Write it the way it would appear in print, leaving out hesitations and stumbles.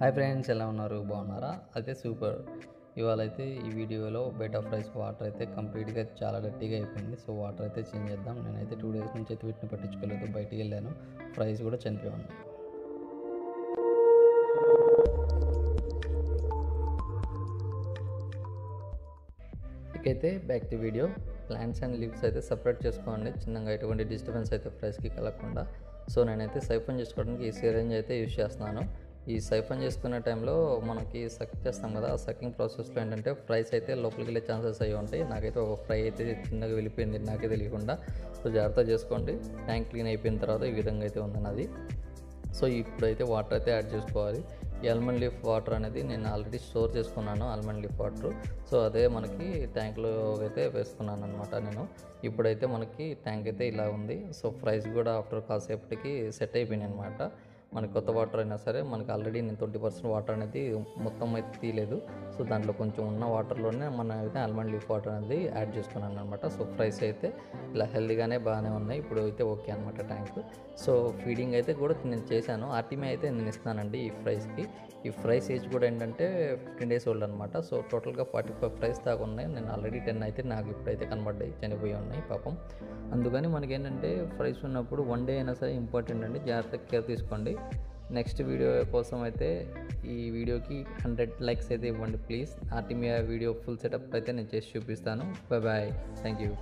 Hi friends, ఎలా ఉన్నారు? బాగున్నారా? అయితే సూపర్. ఇవాళ అయితే ఈ వీడియోలో బెడ్ ఆఫ్ రైస్ వాటర్ అయితే కంప్లీట్గా చాలా డర్టీగా అయిపోయింది. సో వాటర్ అయితే చేంజ్ చేద్దాం. నేనైతే 2 డేస్ నుంచి అయితే వీటిని పట్టించుకోలేదు, బయటికి వెళ్ళాను. ఫ్రైస్ కూడా చనిపోయి ఉన్నాయి. ఇకైతే back to video. Plants and leaves అయితే సపరేట్ చేసుకోండి, చిన్నగా ఎటువంటి డిస్టర్బెన్స్ అయితే ఫ్రైస్కి కలగకుండా. సో నేనైతే సైఫన్ చేసుకోవడానికి ఈ సిరంజ్ అయితే యూజ్ చేస్తున్నాను. ఈ సైఫన్ చేసుకునే టైంలో మనకి సక్ చేస్తాం కదా, ఆ సక్కింగ్ ప్రాసెస్లో ఏంటంటే ఫ్రైస్ అయితే లోపలికి వెళ్ళే ఛాన్సెస్ అయ్యి ఉంటాయి. నాకైతే ఒక ఫ్రై అయితే చిన్నగా వెళ్ళిపోయింది, నాకే తెలియకుండా. సో జాగ్రత్త చేసుకోండి. ట్యాంక్ క్లీన్ అయిపోయిన తర్వాత ఈ విధంగా అయితే ఉందన్నది. సో ఇప్పుడైతే వాటర్ అయితే యాడ్ చేసుకోవాలి. ఈ ఆల్మండ్ లీఫ్ వాటర్ అనేది నేను ఆల్రెడీ స్టోర్ చేసుకున్నాను, ఆల్మండ్ లీఫ్ వాటర్. సో అదే మనకి ట్యాంక్లో అయితే వేసుకున్నాను అనమాట నేను. ఇప్పుడైతే మనకి ట్యాంక్ అయితే ఇలా ఉంది. సో ఫ్రైస్ కూడా ఆఫ్టర్ కాసేపటికి సెట్ అయిపోయినాయి అనమాట. మనకి కొత్త వాటర్ అయినా సరే, మనకి ఆల్రెడీ నేను 20% వాటర్ అనేది మొత్తం అయితే తీయలేదు. సో దాంట్లో కొంచెం ఉన్న వాటర్లోనే మనం అయితే ఆల్మండ్ లీఫ్ వాటర్ అనేది యాడ్ చేసుకున్నాను అనమాట. సో ఫ్రైస్ అయితే ఇలా హెల్దీగానే బాగానే ఉన్నాయి. ఇప్పుడు అయితే ఓకే అనమాట ట్యాంక్. సో ఫీడింగ్ అయితే కూడా నేను చేశాను. ఆర్టీమీ అయితే నేను ఇస్తానండి ఈ ఫ్రైస్కి. ఈ ఫ్రైస్ ఏజ్ కూడా ఏంటంటే 15 days ఓల్డ్ అనమాట. సో టోటల్గా 45 ఫ్రైస్ దాకా ఉన్నాయి. నేను ఆల్రెడీ 10 అయితే నాకు ఇప్పుడైతే కనబడ్డాయి, చనిపోయి ఉన్నాయి పాపం. అందుకని మనకి ఏంటంటే ఫ్రైస్ ఉన్నప్పుడు 1 day అయినా సరే ఇంపార్టెంట్ అండి, జాగ్రత్తగా కేర్ తీసుకోండి. నెక్స్ట్ వీడియో కోసం అయితే ఈ వీడియోకి 100 likes అయితే ఇవ్వండి ప్లీజ్. ఆర్టీమీ వీడియో ఫుల్ సెటప్ అయితే నేను చేసి చూపిస్తాను. Bye, thank you.